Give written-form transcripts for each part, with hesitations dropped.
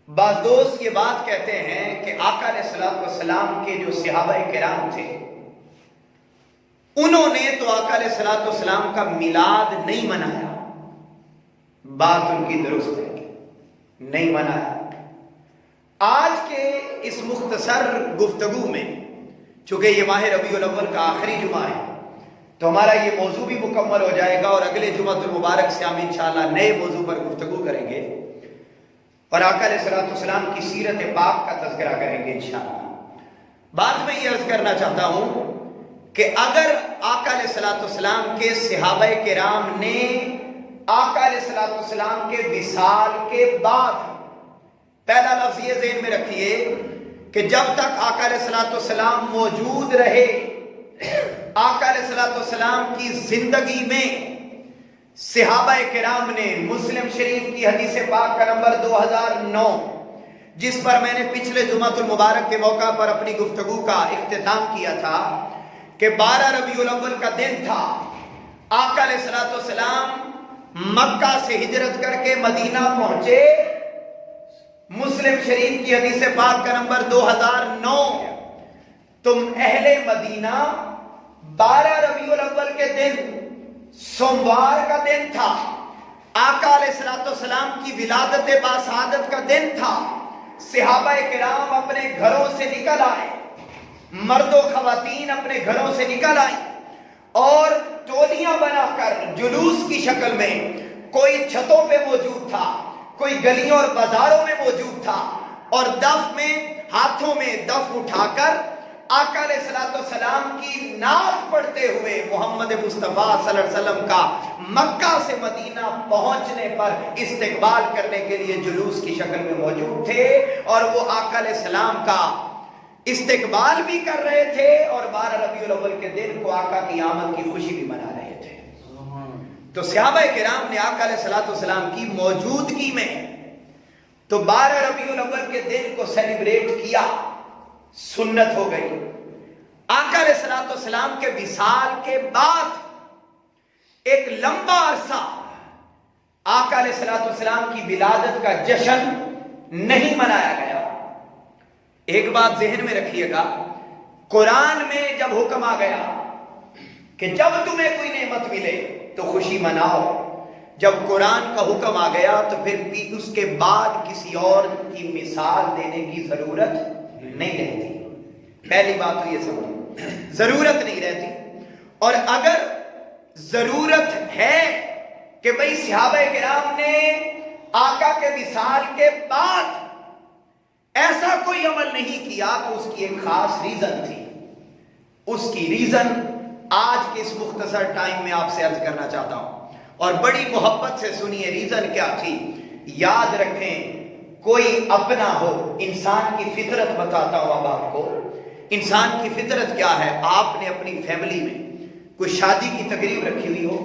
بعض دوست یہ بات کہتے ہیں کہ آقا علیہ الصلوۃ والسلام کے جو صحابہ کرام تھے انہوں نے تو آقا علیہ الصلوۃ والسلام کا میلاد نہیں منایا. بات ان کی درست ہے، نہیں منایا. آج کے اس مختصر گفتگو میں چونکہ یہ ماہ ربیع الاول کا آخری جمعہ ہے تو ہمارا یہ موضوع بھی مکمل ہو جائے گا اور اگلے جمعہ المبارک سے ہم انشاءاللہ نئے موضوع پر گفتگو کریں گے اور آقا علیہ الصلوۃ والسلام کی سیرت پاک کا تذکرہ کریں گے انشاءاللہ. بعد میں یہ عرض کرنا چاہتا ہوں کہ اگر آقا علیہ الصلوۃ والسلام کے صحابہ کرام نے آقا علیہ الصلوۃ والسلام کے وصال کے بعد، پہلا لفظ یہ ذہن میں رکھیے کہ جب تک آقا علیہ الصلوۃ والسلام موجود رہے، آقا علیہ الصلوۃ والسلام کی زندگی میں صحابہ کرام نے مسلم شریف کی حدیث پاک کا نمبر 2009 جس پر میں نے پچھلے جمعہ المبارک کے موقع پر اپنی گفتگو کا اختتام کیا تھا کہ 12 ربیع الاول کا دن تھا. آقا علیہ الصلوۃ والسلام مکہ سے ہجرت کر کے مدینہ پہنچے. مسلم شریف کی حدیث پاک کا نمبر 2009. تم اہل مدینہ 12 ربیع الاول کے دن سوموار کا دن تھا، آقا علیہ الصلوۃ والسلام کی ولادت باسعادت کا دن تھا. صحابہ کرام اپنے گھروں سے نکل آئے، مرد و خواتین اپنے گھروں سے نکل آئیں اور ٹولیاں بنا کر جلوس کی شکل میں، کوئی چھتوں پہ موجود تھا، کوئی گلیوں اور بازاروں میں موجود تھا اور دف میں، ہاتھوں میں دف اٹھا کر آقا علیہ الصلوۃ والسلام کی نعت پڑھتے ہوئے محمد مصطفیٰ صلی اللہ علیہ وسلم کا مکہ سے مدینہ پہنچنے پر استقبال کرنے کے لیے جلوس کی شکل میں موجود تھے اور وہ آقا علیہ السلام کا استقبال بھی کر رہے تھے اور 12 ربیع الاول کے دن کو آقا کی آمد کی خوشی بھی منا رہے تھے. تو صحابہ کرام نے آقا علیہ الصلوۃ والسلام کی موجودگی میں تو 12 ربیع الاول کے دن کو سیلیبریٹ کیا، سنت ہو گئی. آقا علیہ الصلوۃ والسلام کے وصال کے بعد ایک لمبا عرصہ آقا علیہ الصلوۃ والسلام کی ولادت کا جشن نہیں منایا گیا. ایک بات ذہن میں رکھیے گا، قرآن میں جب حکم آ گیا کہ جب تمہیں کوئی نعمت ملے تو خوشی مناؤ، جب قرآن کا حکم آ گیا تو پھر اس کے بعد کسی اور کی مثال دینے کی ضرورت نہیں رہتی. پہلی بات تو یہ سمجھو، ضرورت نہیں رہتی. اور اگر ضرورت ہے کہ بھئی صحابہ کرام نے آقا کے وصال کے بعد ایسا کوئی عمل نہیں کیا تو اس کی ایک خاص ریزن تھی. اس کی ریزن آج کے اس مختصر ٹائم میں آپ سے عرض کرنا چاہتا ہوں اور بڑی محبت سے سنیے. ریزن کیا تھی؟ یاد رکھیں، کوئی اپنا ہو، انسان کی فطرت بتاتا ہوں اب آپ کو. انسان کی فطرت کیا ہے؟ آپ نے اپنی فیملی میں کوئی شادی کی تقریب رکھی ہوئی ہو،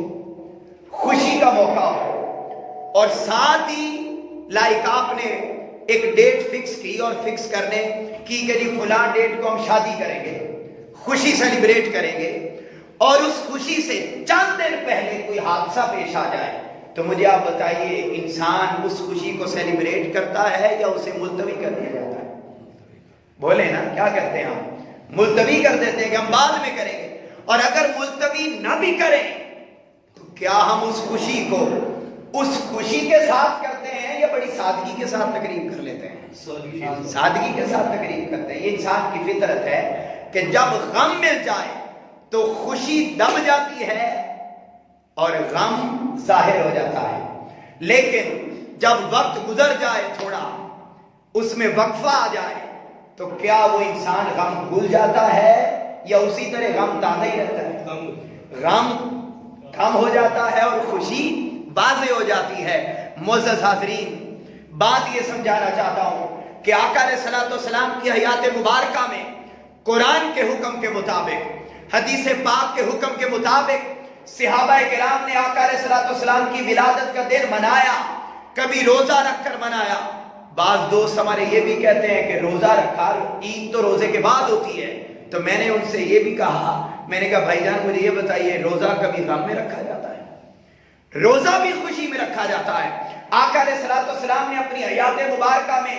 خوشی کا موقع ہو اور ساتھ ہی لائک آپ نے ایک ڈیٹ فکس کی اور فکس کرنے کی کہ جی فلاں ڈیٹ کو ہم شادی کریں گے، خوشی سیلیبریٹ کریں گے اور اس خوشی سے چند دن پہلے کوئی حادثہ پیش آ جائے تو مجھے آپ بتائیے انسان اس خوشی کو سیلیبریٹ کرتا ہے یا اسے ملتوی کر دیا جاتا ہے؟ بولے نا، کیا کرتے ہیں ہم؟ ملتوی کر دیتے ہیں کہ ہم بعد میں کریں گے. اور اگر ملتوی نہ بھی کریں تو کیا ہم اس خوشی کو اس خوشی کے ساتھ کرتے ہیں یا بڑی سادگی کے ساتھ تقریب کر لیتے ہیں؟ سادگی کے ساتھ تقریب کرتے ہیں. یہ انسان کی فطرت ہے کہ جب غم مل جائے تو خوشی دب جاتی ہے اور غم ظاہر ہو جاتا ہے. لیکن جب وقت گزر جائے، تھوڑا اس میں وقفہ آ جائے تو کیا وہ انسان غم بھول جاتا ہے یا اسی طرح غم تازہ ہی رہتا ہے؟ غم کم ہو جاتا ہے اور خوشی واضح ہو جاتی ہے. معزز حاضرین، بات یہ سمجھانا چاہتا ہوں کہ آقا علیہ الصلوۃ والسلام کی حیات مبارکہ میں قرآن کے حکم کے مطابق، حدیث پاک کے حکم کے مطابق صحابہ کرام نے آقا علیہ الصلوۃ والسلام کی ولادت کا دن منایا. کبھی روزہ رکھ کر منایا. بعض دوست ہمارے یہ بھی کہتے ہیں کہ روزہ رکھا، عید تو روزے کے بعد ہوتی ہے. تو میں نے ان سے یہ بھی کہا، میں نے کہا بھائی جان مجھے یہ بتائیے، روزہ کبھی غم میں رکھا جاتا ہے؟ روزہ بھی خوشی میں رکھا جاتا ہے. آقا علیہ الصلوۃ والسلام نے اپنی حیات مبارکہ میں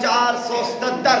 477।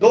2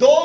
2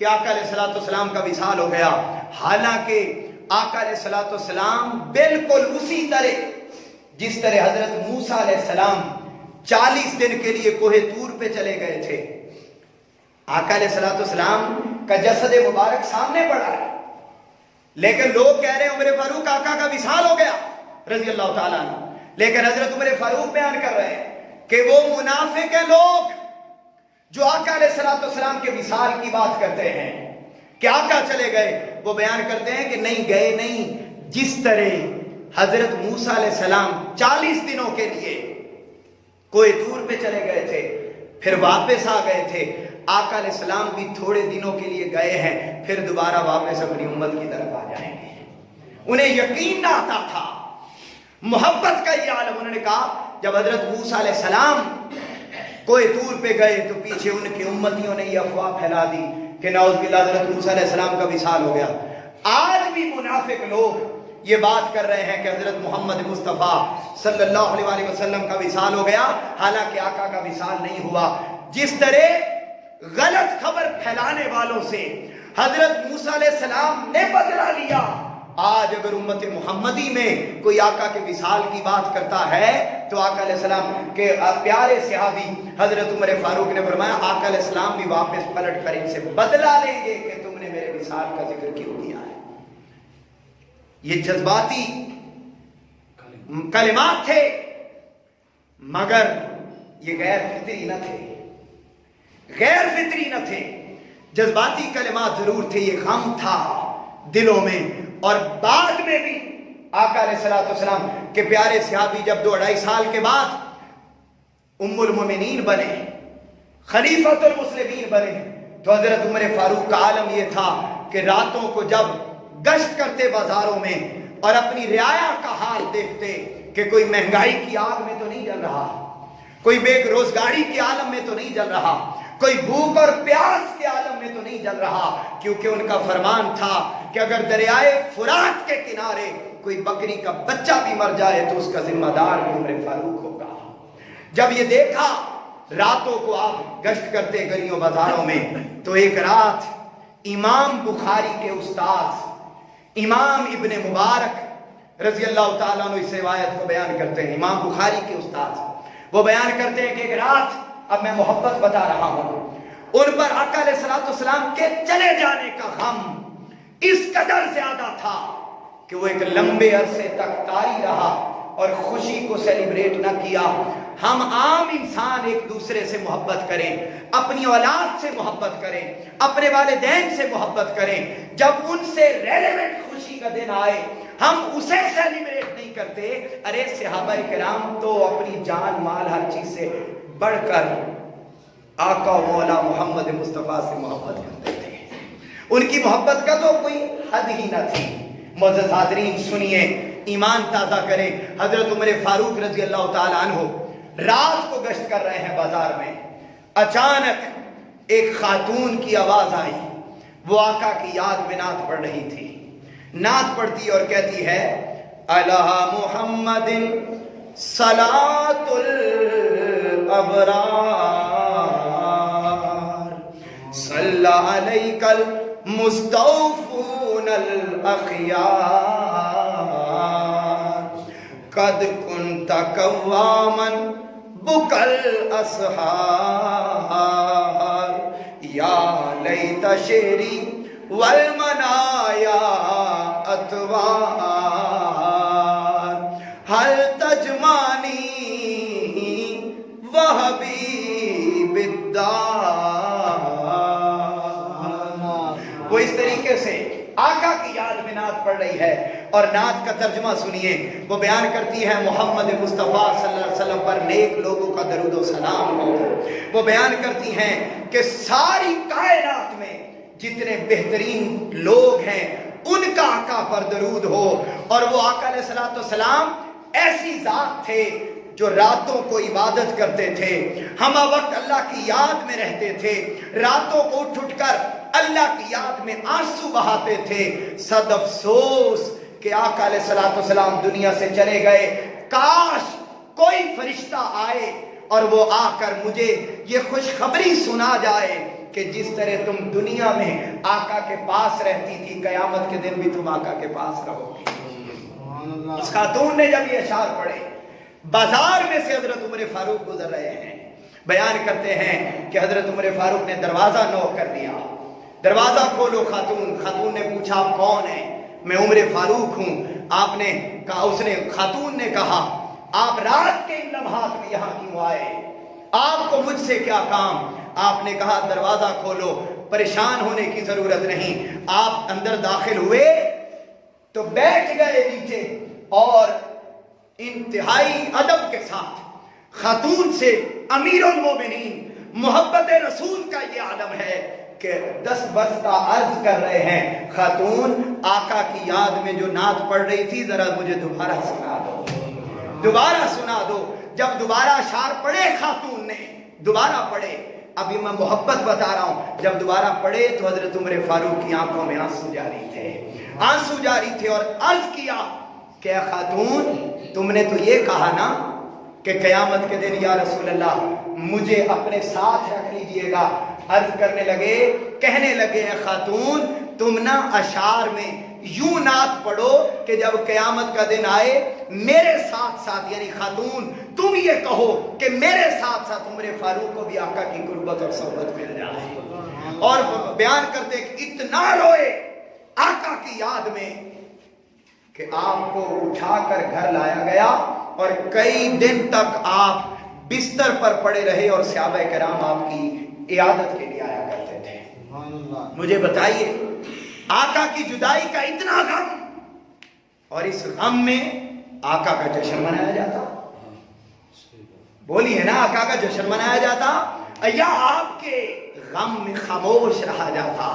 کہ آقا علیہ السلام کا وصال ہو گیا، حالانکہ آقا علیہ السلام بالکل اسی طرح جس طرح حضرت موسیٰ علیہ السلام 40 دن کے لیے کوہ طور پہ چلے گئے تھے، آقا علیہ السلام کا جسد مبارک سامنے پڑا ہے، لیکن لوگ کہہ رہے ہیں عمر فاروق آقا کا وصال ہو گیا رضی اللہ تعالیٰ عنہ، لیکن حضرت عمر فاروق بیان کر رہے ہیں کہ وہ منافق ہیں لوگ جو آقا علیہ السلام کے وصال کی بات کرتے ہیں کہ آقا چلے گئے، وہ بیان کرتے ہیں کہ نہیں گئے نہیں، جس طرح حضرت موسیٰ علیہ السلام 40 دنوں کے لیے کوہ طور پہ چلے گئے تھے پھر واپس آ گئے تھے، آقا علیہ السلام بھی تھوڑے دنوں کے لیے گئے ہیں پھر دوبارہ واپس اپنی امت کی طرف آ جائیں گے۔ انہیں یقین نہ آتا تھا، محبت کا یہ عالم، انہوں نے کہا جب حضرت موسیٰ علیہ السلام کوہ طور پہ گئے تو پیچھے ان کی امتیوں نے یہ افواہ پھیلا دی کہ نعوذ باللہ حضرت موسیٰ علیہ السلام کا وصال ہو گیا۔ آج بھی منافق لوگ یہ بات کر رہے ہیں کہ حضرت محمد مصطفیٰ صلی اللہ علیہ وسلم کا وصال ہو گیا، حالانکہ آقا کا وصال نہیں ہوا۔ جس طرح غلط خبر پھیلانے والوں سے حضرت موسیٰ علیہ السلام نے بدلہ لیا، آج اگر امت محمدی میں کوئی آقا کے وصال کی بات کرتا ہے تو آقا علیہ السلام کے پیارے صحابی حضرت عمر فاروق نے فرمایا آقا علیہ السلام بھی واپس پلٹ کر ان سے بدلہ لیں گے کہ تم نے میرے وصال کا ذکر کیوں کیا ہے۔ یہ جذباتی کلمات تھے مگر یہ غیر فطری نہ تھے، غیر فطری نہ تھے، جذباتی کلمات ضرور تھے، یہ غم تھا دلوں میں۔ اور بعد میں بھی آقا علیہ السلام کے پیارے صحابی جب 2-2.5 سال کے بعد ام المومنین بنے، خلیفۃ المسلمین بنے، تو حضرت عمر فاروق کا عالم یہ تھا کہ راتوں کو جب گشت کرتے بازاروں میں اور اپنی رعایا کا حال دیکھتے کہ کوئی مہنگائی کی آگ میں تو نہیں جل رہا، کوئی بے روزگاری کے عالم میں تو نہیں جل رہا، کوئی بھوک اور پیاس کے عالم میں تو نہیں جل رہا، کیونکہ ان کا فرمان تھا کہ اگر دریائے فرات کے کنارے کوئی بکری کا بچہ بھی مر جائے تو اس کا ذمہ دار بھی عمر فاروق ہوگا۔ جب یہ دیکھا راتوں کو آپ گشت کرتے گلیوں بازاروں میں، تو ایک رات امام بخاری کے استاذ امام ابن مبارک رضی اللہ تعالیٰ عنہ اس روایت کو بیان کرتے ہیں، امام بخاری کے استاذ وہ بیان کرتے ہیں کہ ایک رات، اب میں محبت بتا رہا ہوں، ان پر آقا علیہ السلام کے چلے جانے کا غم اس قدر زیادہ تھا کہ وہ ایک لمبے عرصے تک طاری رہا اور خوشی کو سیلیبریٹ نہ کیا۔ ہم عام انسان ایک دوسرے سے محبت کریں، اپنی اولاد سے محبت کریں، اپنے والدین سے محبت کریں، جب ان سے ریلیونٹ خوشی کا دن آئے ہم اسے سیلیبریٹ نہیں کرتے۔ ارے صحابہ کرام تو اپنی جان مال ہر چیز سے بڑھ کر آقا و مولا محمد مصطفیٰ سے محبت کرتے تھے، ان کی محبت کا تو کوئی حد ہی نہ تھی۔ معزز حاضرین سنیے، ایمان تازہ کریں، حضرت عمر فاروق رضی اللہ تعالیٰ عنہ رات کو گشت کر رہے ہیں بازار میں، اچانک ایک خاتون کی آواز آئی، وہ آقا کی یاد میں نعت پڑھ رہی تھی، نعت پڑھتی اور کہتی ہے علی محمد صلاۃ الابرار صلی علیک المستوفون الاخیار قد کنت قواما بکا الاسحار یا لیت شعری والمنایا اتوار حل تجمانی وحبیب الدار۔ وہ اس طریقے سے آقا کی یاد میں نعت پڑھ رہی ہے، اور نعت کا ترجمہ سنیے، وہ بیان کرتی ہے محمد مصطفیٰ صلی اللہ علیہ وسلم پر نیک لوگوں کا درود و سلام ہو۔ وہ بیان کرتی ہیں کہ ساری کائنات میں جتنے بہترین لوگ ہیں ان کا آقا پر درود ہو، اور وہ آقا علیہ السلام ایسی ذات تھے جو راتوں کو عبادت کرتے تھے، ہمہ وقت اللہ کی یاد میں رہتے تھے، راتوں کو اٹھ کر اللہ کی یاد میں آنسو بہاتے تھے۔ صد افسوس کہ آقا علیہ السلام دنیا سے چلے گئے، کاش کوئی فرشتہ آئے اور وہ آ کر مجھے یہ خوشخبری سنا جائے کہ کہ جس طرح تم دنیا میں آقا کے پاس رہتی تھی قیامت کے دن بھی تم آقا کے پاس رہو گی۔ اس خاتون نے جب یہ اشعار پڑھے، بازار میں سے حضرت عمر فاروق گزر رہے ہیں، بیان کرتے ہیں کہ حضرت عمر فاروق نے دروازہ نوک کر دیا، دروازہ کھولو خاتون نے پوچھا آپ کون ہیں؟ میں عمر فاروق ہوں۔ آپ نے کہا، خاتون نے کہا آپ رات کے ان لمحات میں یہاں کیوں آئے؟ آپ کو مجھ سے کیا کام؟ آپ نے کہا دروازہ کھولو، پریشان ہونے کی ضرورت نہیں۔ آپ اندر داخل ہوئے تو بیٹھ گئے نیچے اور انتہائی ادب کے ساتھ خاتون سے امیر المومنین محبت رسول کا یہ عالم ہے کہ دس بستہ عرض کر رہے ہیں، خاتون آقا کی یاد میں جو نعت پڑھ رہی تھی ذرا مجھے دوبارہ سنا دو، دوبارہ سنا دو۔ جب دوبارہ اشعار پڑھے خاتون نے، دوبارہ پڑھے، ابھی میں محبت بتا رہا ہوں، جب دوبارہ پڑھے تو حضرت عمر فاروق کی آنکھوں میں آنسو جاری تھے، آنسو جاری تھے، اور عرض کیا کہ خاتون تم نے تو یہ کہا نا کہ قیامت کے دن یا رسول اللہ مجھے اپنے ساتھ رکھ لیجئے گا۔ عرض کرنے لگے، کہنے لگے ہیں خاتون تم نہ اشعار میں یوں نعت پڑھو کہ جب قیامت کا دن آئے میرے ساتھ ساتھ، یعنی خاتون تم یہ کہو کہ میرے ساتھ ساتھ عمر فاروق کو بھی آقا کی قربت اور صحبت مل جائے۔ اور بیان کرتے کہ اتنا روئے آقا کی یاد میں کہ آپ کو اٹھا کر گھر لایا گیا اور کئی دن تک آپ بستر پر پڑے رہے اور صحابہ کرام آپ کی عیادت کے لیے آیا کرتے تھے۔ مجھے بتائیے آقا کی جدائی کا اتنا غم، اور اس غم میں آقا کا جشن منایا جاتا، بولیے نا آقا کا جشن منایا جاتا یا آپ کے غم میں خاموش رہا جاتا؟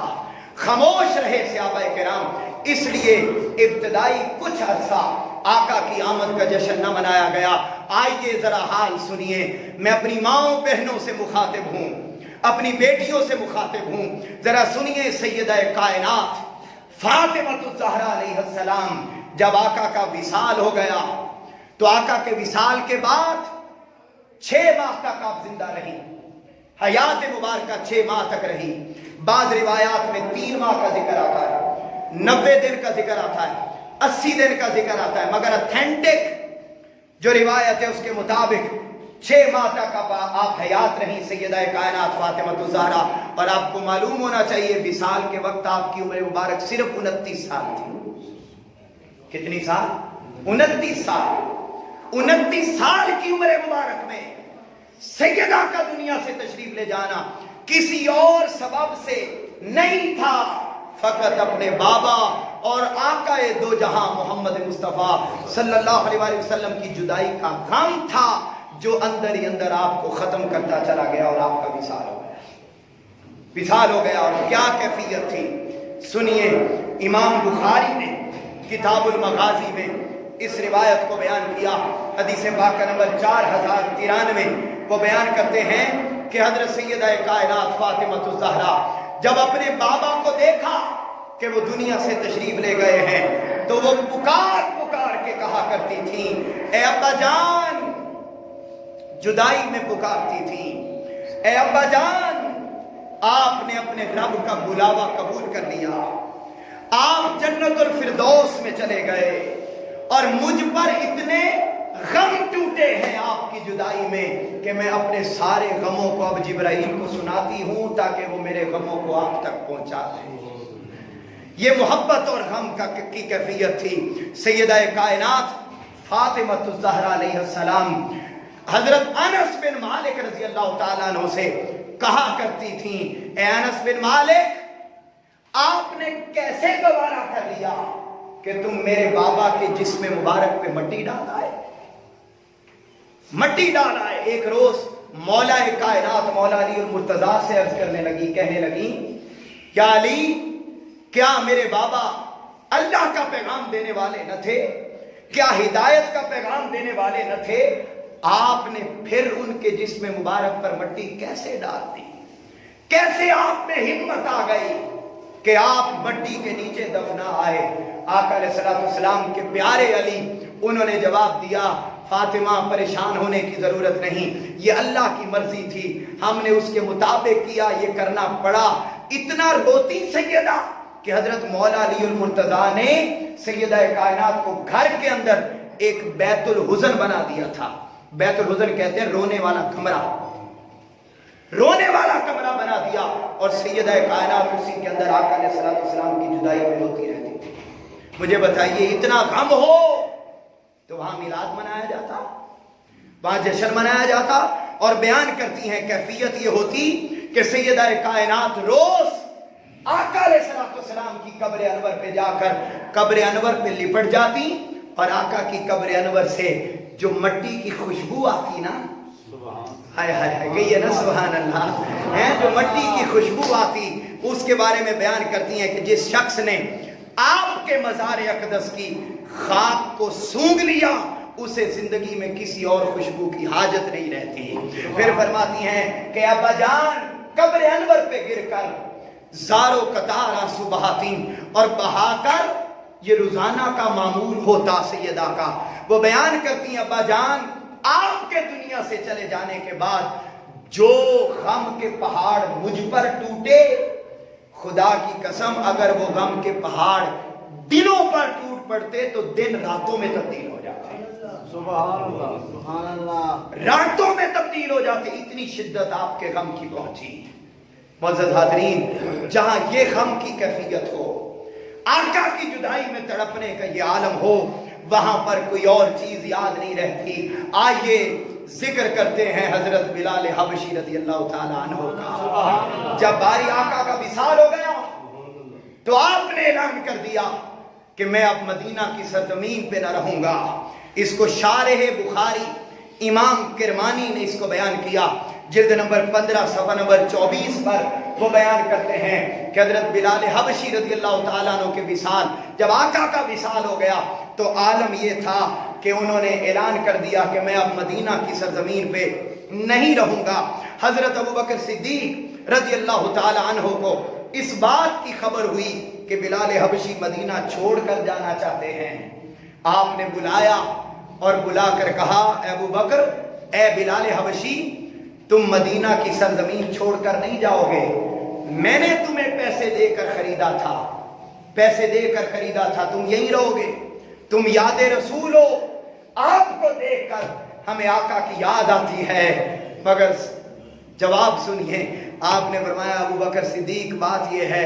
خاموش رہے صحابہ کرام، اس لیے ابتدائی کچھ عرصہ آقا کی آمد کا جشن نہ منایا گیا۔ آئیے ذرا حال سنیے، میں اپنی ماؤں بہنوں سے مخاطب ہوں، اپنی بیٹیوں سے مخاطب ہوں، ذرا سنیے سیدہ کائنات فاطمہ الزہرا علیہ السلام جب آقا کا وصال ہو گیا تو آقا کے وصال کے بعد 6 ماہ تک آپ زندہ رہی، حیات مبارکہ 6 ماہ تک رہی۔ بعض روایات میں 3 ماہ کا ذکر آتا ہے، 90 دن کا ذکر آتا ہے، 80 دن کا ذکر آتا ہے، مگر اتھینٹک جو روایت ہے اس کے مطابق 6 ماہ تک آپ حیات رہی سیدہ کائنات فاطمہ الزہرا۔ اور آپ کو معلوم ہونا چاہیے وصال کے وقت آپ کی عمر مبارک صرف 29 سال تھی۔ کتنی سال؟ 29 سال۔ 29 سال کی عمر مبارک میں سیدہ کا دنیا سے تشریف لے جانا کسی اور سبب سے نہیں تھا، فقط اپنے بابا اور آقا دو جہاں محمد مصطفیٰ صلی اللہ علیہ وسلم کی جدائی کا غم تھا جو اندر ہی اندر آپ کو ختم کرتا چلا گیا اور آپ کا وصال ہو گیا، وصال ہو گیا۔ اور کیا کیفیت تھی سنیے، امام بخاری نے کتاب المغازی میں اس روایت کو بیان کیا، حدیث پاک کا نمبر 4093 کو بیان کرتے ہیں کہ حضرت سیدہ کائنات فاطمہ الزہرا جب اپنے بابا کو دیکھا کہ وہ دنیا سے تشریف لے گئے ہیں تو وہ پکار پکار کے کہا کرتی تھی اے ابا جان، جدائی میں پکارتی تھی اے ابا جان، آپ نے اپنے رب کا بلاوا قبول کر لیا، آپ جنت الفردوس میں چلے گئے اور مجھ پر اتنے غم ٹوٹے ہیں آپ کی جدائی میں کہ میں اپنے سارے غموں کو اب جبرائیل کو سناتی ہوں تاکہ وہ میرے غموں کو آپ تک پہنچا دیں۔ یہ محبت اور غم کی کیفیت تھی سیدہ کائنات فاطمہ الزہرا علیہ السلام۔ حضرت انس بن مالک رضی اللہ تعالیٰ عنہ سے کہا کرتی تھیں اے انس بن مالک، آپ نے کیسے گوارا کر لیا کہ تم میرے بابا کے جسم مبارک پہ مٹی ڈال آئے، مٹی ڈال آئے۔ ایک روز مولا کائنات مولا علی المرتضیٰ سے عرض کرنے لگی، کہنے لگی کیا علی، کیا میرے بابا اللہ کا پیغام دینے والے نہ تھے؟ کیا ہدایت کا پیغام دینے والے نہ تھے؟ آپ نے پھر ان کے جسم مبارک پر مٹی کیسے ڈال دی؟ کیسے آپ میں ہمت آ گئی کہ آپ مٹی کے نیچے دفنا آئے؟ آقا علیہ السلام کے پیارے علی انہوں نے جواب دیا فاطمہ پریشان ہونے کی ضرورت نہیں، یہ اللہ کی مرضی تھی، ہم نے اس کے مطابق کیا، یہ کرنا پڑا۔ اتنا روتی سیدہ کہ حضرت مولا علی المرتضیٰ نے سیدہ کائنات کو گھر کے اندر ایک بیت الحزن بنا دیا تھا۔ بیت الحزن کہتے ہیں رونے والا کمرہ، رونے والا کمرہ بنا دیا، اور سیدہ کائنات اسی کے اندر آقا علیہ السلام کی جدائی میں روتی رہتی تھی۔ مجھے بتائیے اتنا غم ہو تو وہاں میلاد منایا جاتا، وہاں جشن منایا جاتا؟ اور بیان کرتی ہیں کیفیت یہ ہوتی کہ سیدہ کائنات روز آقا علیہ السلام کی قبر انور پہ جا کر قبر انور پہ لپٹ جاتی، اور آقا کی قبر انور سے جو مٹی کی خوشبو آتی نا، ہائے ہائے ہائے کہیے نا سبحان اللہ، جو مٹی کی خوشبو آتی، اس کے بارے میں بیان کرتی ہیں کہ جس شخص نے آپ کے مزار اقدس کی خاک کو سونگ لیا اسے زندگی میں کسی اور خوشبو کی حاجت نہیں رہتی۔ پھر فرماتی ہیں کہ ابا جان قبر انور پہ گر کر زارو قطار آنسو بہاتی، اور بہا کر یہ روزانہ کا معمول ہوتا سیدہ کا۔ وہ بیان کرتی ہیں ابا جان آپ کے دنیا سے چلے جانے کے بعد جو غم کے پہاڑ مجھ پر ٹوٹے، خدا کی قسم اگر وہ غم کے پہاڑ دنوں پر ٹوٹ پڑتے تو دن راتوں میں تبدیل ہو جاتے۔ سبحان اللہ سبحان اللہ، راتوں میں تبدیل ہو جاتے، اتنی شدت آپ کے غم کی پہنچی۔ معزز حاضرین، جہاں یہ غم کی کیفیت ہو، آقا کی جدائی میں تڑپنے کا یہ عالم ہو، وہاں پر کوئی اور چیز یاد نہیں رہتی۔ آئیے ذکر کرتے ہیں حضرت بلال حبشی رضی اللہ تعالیٰ عنہ کا۔ جب باری آقا کا وصال ہو گیا تو آپ نے اعلان کر دیا کہ میں اب مدینہ کی سرزمین پہ نہ رہوں گا۔ اس کو شارح بخاری امام کرمانی نے اس کو بیان کیا، جلد نمبر 15 صفحہ نمبر 24 پر وہ بیان کرتے ہیں کہ حضرت بلال حبشی رضی اللہ تعالیٰ عنہ کے وصال، جب آقا کا وصال ہو گیا تو عالم یہ تھا کہ انہوں نے اعلان کر دیا کہ میں اب مدینہ کی سرزمین پہ نہیں رہوں گا۔ حضرت ابوبکر صدیق رضی اللہ تعالیٰ عنہ کو اس بات کی خبر ہوئی کہ بلال حبشی مدینہ چھوڑ کر جانا چاہتے ہیں۔ آپ نے بلایا اور بلا کر کہا اے ابوبکر، اے بلال حبشی، تم مدینہ کی سرزمین چھوڑ کر نہیں جاؤ گے، میں نے تمہیں پیسے دے کر خریدا تھا، پیسے دے کر خریدا تھا، تم یہیں رہو گے، تم یاد رسول ہو، آپ کو دیکھ کر ہمیں آقا کی یاد آتی ہے۔ مگر جواب سنیے، آپ نے فرمایا ابوبکر صدیق بات یہ ہے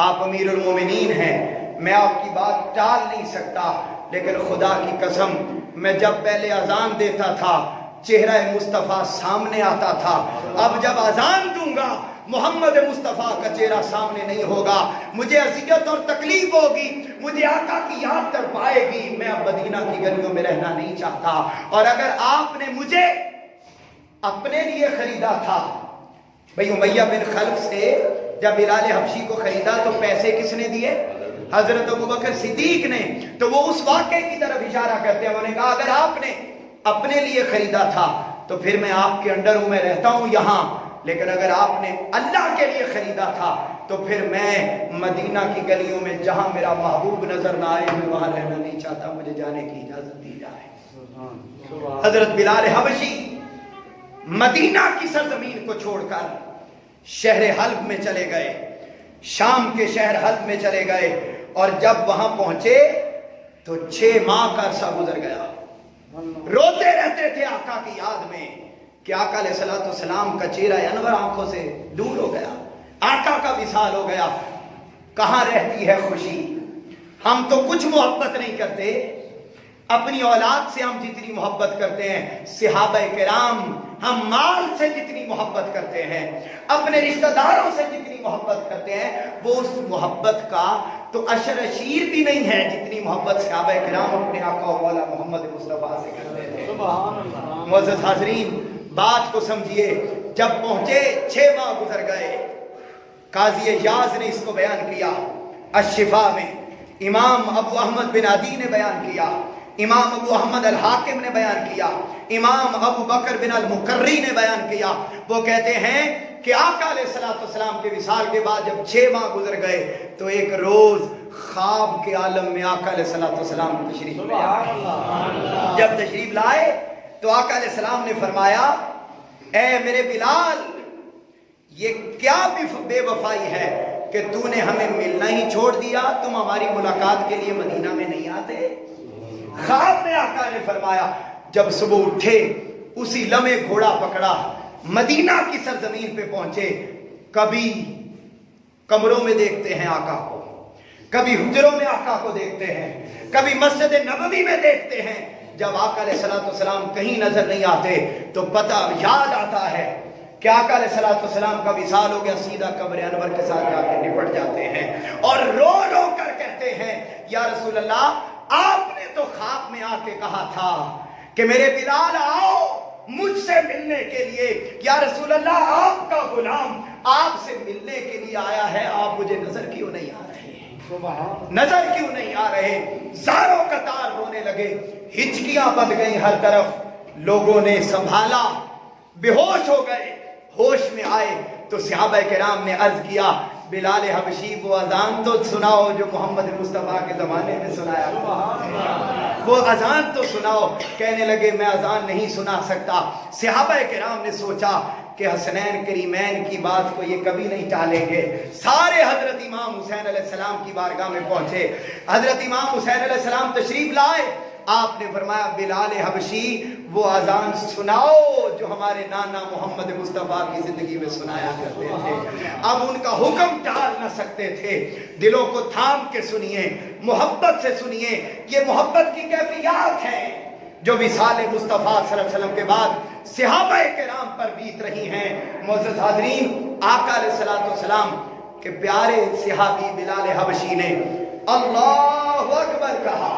آپ امیر المومنین ہیں، میں آپ کی بات ٹال نہیں سکتا، لیکن خدا کی قسم میں جب پہلے اذان دیتا تھا چہرہ مصطفیٰ سامنے آتا تھا، اب جب اذان دوں گا محمد مصطفیٰ کا چہرہ سامنے نہیں ہوگا، مجھے اذیت اور تکلیف ہوگی، مجھے آقا کی یاد تڑپائے گی، میں اب مدینہ کی گلیوں میں رہنا نہیں چاہتا۔ اور اگر آپ نے مجھے اپنے لیے خریدا تھا، بھئی امیہ بن خلف سے جب بلال حبشی کو خریدا تو پیسے کس نے دیے؟ حضرت ابوبکر صدیق نے۔ تو وہ اس واقعے کی طرف اشارہ کرتے ہیں، انہوں نے کہا اگر آپ نے اپنے لیے خریدا تھا تو پھر میں آپ کے انڈر ہوں، میں رہتا ہوں یہاں، لیکن اگر آپ نے اللہ کے لیے خریدا تھا تو پھر میں مدینہ کی گلیوں میں جہاں میرا محبوب نظر نہ آئے میں وہاں رہنا نہیں چاہتا، مجھے جانے کی اجازت دی جائے۔ حضرت بلال حبشی مدینہ کی سرزمین کو چھوڑ کر شہر حلب میں چلے گئے، شام کے شہر حلب میں چلے گئے، اور جب وہاں پہنچے تو 6 ماہ کا عرصہ گزر گیا، روتے رہتے تھے آقا کی یاد میں کہ آقا علیہ السلام کا چہرہ انور آنکھوں سے دور ہو گیا، آقا کا وصال ہو گیا، کہاں رہتی ہے خوشی؟ ہم تو کچھ محبت نہیں کرتے، اپنی اولاد سے ہم جتنی محبت کرتے ہیں، صحابہ کرام ہم مال سے جتنی محبت کرتے ہیں، اپنے رشتہ داروں سے جتنی محبت کرتے ہیں، وہ اس محبت کا تو عشر اشیر بھی نہیں ہے جتنی محبت صحابہ کرام اپنے آقا و مولا محمد مصطفیٰ سے کرتے تھے۔ سبحان اللہ۔ معزز حاضرین، بات کو سمجھیے، جب پہنچے 6 ماہ گزر گئے، قاضی اعجاز نے اس کو بیان کیا، الشفا میں امام ابو احمد بن عدی نے بیان کیا، امام ابو احمد الحاکم نے بیان کیا، امام ابو بکر بن المقری نے بیان کیا۔ وہ کہتے ہیں کہ آقا علیہ السلام کے وصال کے بعد جب 6 ماہ گزر گئے تو ایک روز خواب کے عالم میں آقا علیہ السلام تشریف لے آئے۔ جب تشریف لائے تو آقا علیہ السلام نے فرمایا اے میرے بلال، یہ کیا بے وفائی ہے کہ تو نے ہمیں ملنا ہی چھوڑ دیا، تم ہماری ملاقات کے لیے مدینہ میں نہیں آتے؟ خواب میں آقا نے فرمایا جب صبح اٹھے اسی لمحے گھوڑا پکڑا، مدینہ کی سرزمین پہ پہنچے۔ کبھی کمروں میں دیکھتے ہیں آقا کو، کبھی حجروں میں آقا کو دیکھتے ہیں، کبھی مسجد نبوی میں دیکھتے ہیں۔ جب آقا علیہ السلام کہیں نظر نہیں آتے تو پتہ یاد آتا ہے کہ آقا علیہ السلام کا وصال ہو گیا، سیدھا قبر انور کے ساتھ جا کے نپٹ جاتے ہیں اور رو رو کر کہتے ہیں یا رسول اللہ، آپ نے تو خواب میں آ کے کہا تھا کہ میرے بلال آؤ مجھ سے ملنے کے لیے، یا رسول اللہ آپ کا غلام آپ سے ملنے کے لیے آیا ہے، آپ مجھے نظر کیوں نہیں آ رہے؟ نظر کیوں نہیں آ رہے؟ زاروں قطار رونے لگے، ہچکیاں بن گئیں ہر طرف، لوگوں نے سنبھالا، بے ہوش ہو گئے۔ ہوش میں آئے تو صحابہ کرام نے عرض کیا بلال حبشی وہ اذان تو سناؤ جو محمد مصطفیٰ کے زمانے میں سنایا، وہ اذان تو سناؤ۔ کہنے لگے میں اذان نہیں سنا سکتا۔ صحابہ کرام نے سوچا کہ حسنین کریمین کی بات کو یہ کبھی نہیں ٹالیں گے، سارے حضرت امام حسین علیہ السلام کی بارگاہ میں پہنچے۔ حضرت امام حسین علیہ السلام تشریف لائے، آپ نے فرمایا بلال حبشی وہ اذان سناؤ جو ہمارے نانا محمد مصطفیٰ کی زندگی میں سنایا کرتے تھے۔ اب ان کا حکم ٹال نہ سکتے تھے، دلوں کو تھام کے سنیے، محبت سے سنیے، یہ محبت کی کیفیات ہیں جو وصال مصطفیٰ صلی اللہ علیہ وسلم کے بعد صحابہ کرام پر بیت رہی ہیں۔ معزز حاضرین، آقا علیہ السلام کے پیارے صحابی بلال حبشی نے اللہ اکبر کہا،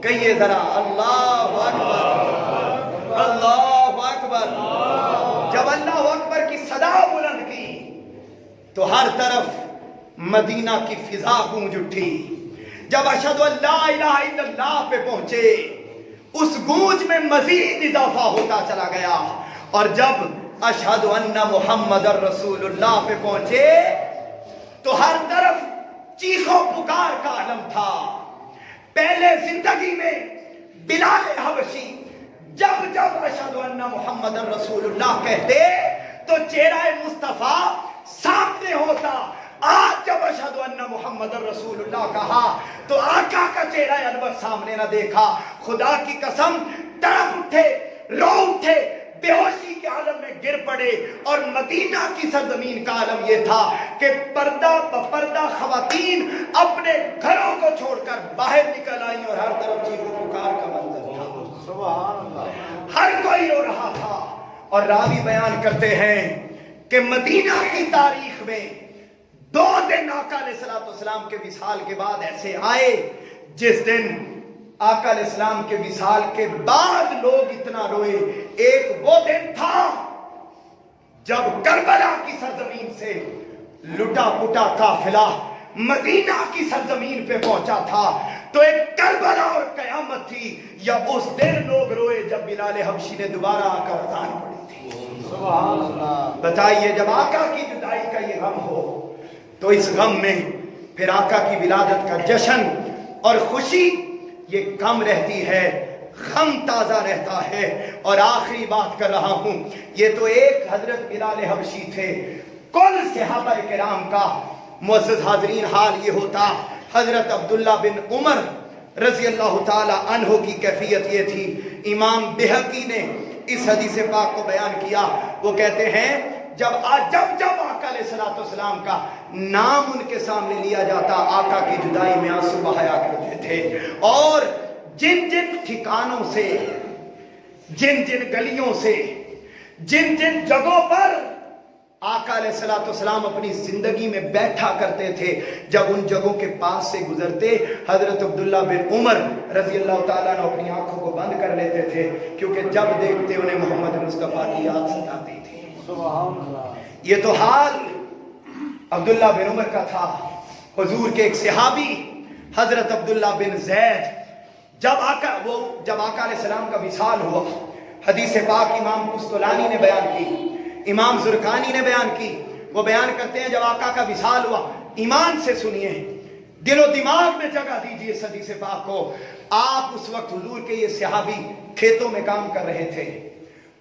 کہیے ذرا اللہ اکبر، اللہ اکبر۔ جب اللہ اکبر کی صدا بلند کی تو ہر طرف مدینہ کی فضا گونج اٹھی۔ جب اشہد ان لا الہ الا اللہ پہ پہنچے اس گونج میں مزید اضافہ ہوتا چلا گیا، اور جب اشہد ان محمد رسول اللہ پہ پہنچے تو ہر طرف چیخوں پکار کا عالم تھا۔ پہلے زندگی میں بلال حبشی جب جب اشہد ان محمد رسول اللہ کہتے تو چہرہ مصطفیٰ سامنے ہوتا۔ آج جب اشہد ان محمد رسول اللہ کہا تو آقا کا چہرہ انور سامنے نہ دیکھا۔ خدا کی قسم تڑپ اٹھے، رو اٹھے، بے ہوشی کے عالم میں گر پڑے، اور مدینہ کی سرزمین کا عالم یہ تھا کہ پردہ بپردہ خواتین اپنے گھروں کو چھوڑ کر باہر نکل آئیں اور ہر طرف چیخو پکار کا منظر تھا۔ سبحان اللہ، ہر کوئی رو رہا تھا۔ اور راوی بیان کرتے ہیں کہ مدینہ کی تاریخ میں 2 دن آقا علیہ السلام کے وصال کے بعد ایسے آئے جس دن آقا علیہ السلام کے وصال کے بعد لوگ اتنا روئے۔ ایک وہ دن تھا جب کربلا کی سرزمین سے لٹا پٹا قافلہ مدینہ کی سرزمین پہ پہنچا تھا، تو ایک کربلا اور قیامت تھی۔ یا اس دن لوگ روئے جب بلال حبشی نے دوبارہ آ کر اذان پڑھی تھی۔ سبحان اللہ۔ بتائیے جب آقا کی جدائی کا یہ غم ہو تو اس غم میں پھر آقا کی ولادت کا جشن اور خوشی یہ کم رہتی ہے، غم تازہ رہتا ہے۔ اور آخری بات کر رہا ہوں، یہ تو ایک حضرت بلال حبشی تھے، کل صحابہ کرام کا معزز حاضرین حال یہ ہوتا۔ حضرت عبداللہ بن عمر رضی اللہ تعالی عنہ کی کیفیت یہ تھی۔ امام بہقی نے اس حدیث پاک کو بیان کیا، وہ کہتے ہیں جب آقا علیہ السلام کا نام ان کے سامنے لیا جاتا، آقا کی جدائی میں آنسو بہایا کرتے تھے۔ اور جن جن ٹھکانوں سے، جن جن گلیوں سے، جن جن جگہوں پر آقا علیہ السلام اپنی زندگی میں بیٹھا کرتے تھے، جب ان جگہوں کے پاس سے گزرتے حضرت عبداللہ بن عمر رضی اللہ تعالیٰ نے اپنی آنکھوں کو بند کر لیتے تھے، کیونکہ جب دیکھتے انہیں محمد مصطفیٰ کی یاد ستاتی تھی۔ سبحان اللہ۔ یہ تو حال عبداللہ بن عمر کا تھا۔ حضور کے ایک صحابی حضرت عبداللہ بن زید جب آقا علیہ السلام کا وصال ہوا، حدیث پاک امام قسطلانی نے بیان کی، امام زرقانی نے بیان کی. وہ بیان کرتے ہیں جب آقا کا وصال ہوا, ایمان سے سنیے, دل و دماغ میں جگہ دیجئے اس حدیث پاک کو. آپ اس وقت حضور کے یہ صحابی کھیتوں میں کام کر رہے تھے,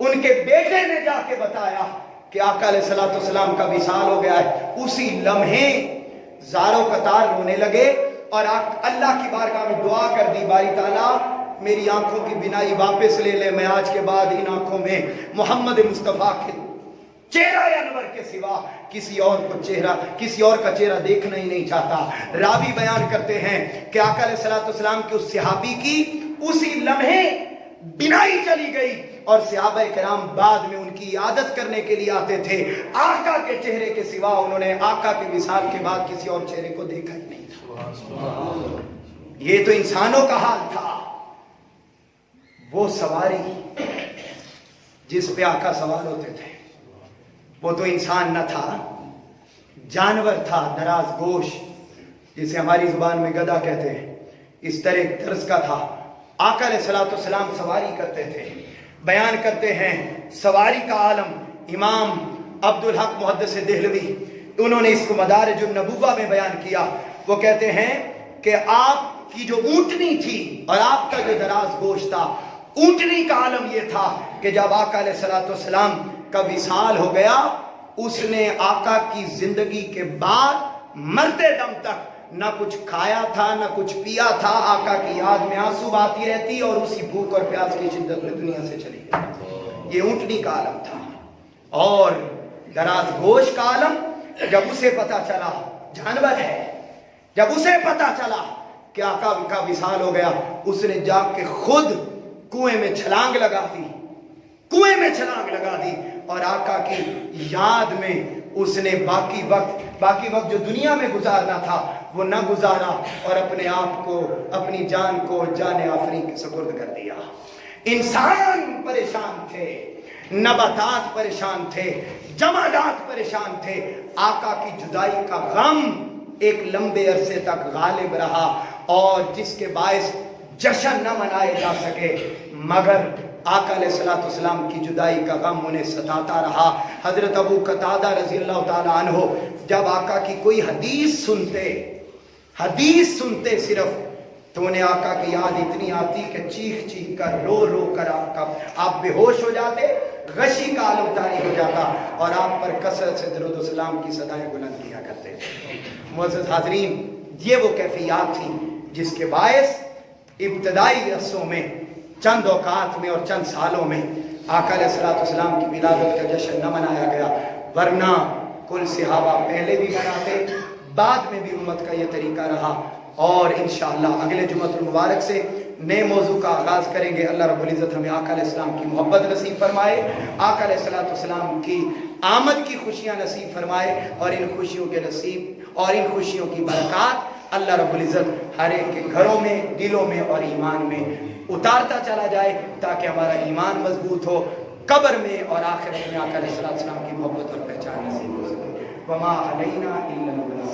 ان کے بیٹے نے جا کے بتایا کہ آقا علیہ الصلوۃ والسلام کا وصال ہو گیا ہے. اسی لمحے زاروں قطار رونے لگے اور اللہ کی بارگاہ میں دعا کر دی, باری تعالیٰ میری آنکھوں کی بینائی واپس لے لے, میں آج کے بعد ان آنکھوں میں محمد مصطفیٰ کے چہرہ انور کے سوا کسی اور کا چہرہ دیکھنا ہی نہیں چاہتا. راوی بیان کرتے ہیں کہ آقا علیہ الصلوۃ والسلام کے اس صحابی کی اسی لمحے بینائی چلی گئی, اور صحابہ کرام بعد میں ان کی عادت کرنے کے لیے آتے تھے. آقا کے چہرے کے سوا انہوں نے آقا کے وصال کے بعد کسی اور چہرے کو دیکھا ہی نہیں تھا. یہ تو انسانوں کا حال تھا. وہ سواری جس پہ آقا سوار ہوتے تھے وہ تو انسان نہ تھا, جانور تھا, دراز گوش, جسے ہماری زبان میں گدھا کہتے ہیں, اس طرح ایک طرز کا تھا. آقا علیہ الصلوۃ والسلام سواری کرتے تھے. بیان کرتے ہیں سواری کا عالم امام عبدالحق محدث دہلوی, انہوں نے اس کو مدارج النبوہ میں بیان کیا. وہ کہتے ہیں کہ آپ کی جو اونٹنی تھی اور آپ کا جو دراز گوشت تھا, اونٹنی کا عالم یہ تھا کہ جب آقا علیہ الصلوۃ والسلام کا وصال ہو گیا, اس نے آقا کی زندگی کے بعد مرتے دم تک نہ کچھ کھایا تھا نہ کچھ پیا تھا. آقا کی یاد میں آنسو آتی رہتی اور اسی بھوک اور پیاس کی شدت میں دنیا سے چلی گئی. یہ اونٹنی کا عالم تھا. اور دراز گوش کا عالم, جب اسے پتا چلا, جانور ہے, جب اسے پتا چلا کہ آقا کا وصال ہو گیا, اس نے جا کے خود کنویں میں چھلانگ لگا دی اور آقا کی یاد میں اس نے باقی وقت جو دنیا میں گزارنا تھا وہ نہ گزارا, اور اپنے آپ کو, اپنی جان کو جان آفرین کے سپرد کر دیا. انسان پریشان تھے, نباتات پریشان تھے, جمادات پریشان تھے. آقا کی جدائی کا غم ایک لمبے عرصے تک غالب رہا, اور جس کے باعث جشن نہ منائے جا سکے, مگر آقا علیہ الصلوۃ والسلام کی جدائی کا غم انہیں ستاتا رہا. حضرت ابو قتادہ رضی اللہ تعالیٰ عنہ جب آقا کی کوئی حدیث سنتے صرف, تو انہیں آقا کی یاد اتنی آتی کہ چیخ کر رو کر آپ بے ہوش ہو جاتے, غشی کا عالم طاری ہو جاتا, اور آپ پر کثرت سے درود و سلام کی صدائیں بلند کیا کرتے تھے. معزز حاضرین, یہ وہ کیفیات تھیں جس کے باعث ابتدائی عرصوں میں, چند اوقات میں اور چند سالوں میں آقا علیہ الصلوۃ والسلام کی ولادت کا جشن نہ منایا گیا. ورنہ کل صحابہ پہلے بھی مناتے, بعد میں بھی امت کا یہ طریقہ رہا. اور انشاءاللہ اگلے جمعۃ المبارک سے نئے موضوع کا آغاز کریں گے. اللہ رب العزت ہمیں آقا علیہ السلام کی محبت نصیب فرمائے, آقا علیہ الصلوۃ والسلام کی آمد کی خوشیاں نصیب فرمائے, اور ان خوشیوں کی برکات اللہ رب العزت ہر ایک کے گھروں میں, دلوں میں اور ایمان میں اتارتا چلا جائے, تاکہ ہمارا ایمان مضبوط ہو, قبر میں اور آخرت میں آقا علیہ السلام کی محبت اور پہچان نصیب ہو سکے. وما علینا الا البلاغ.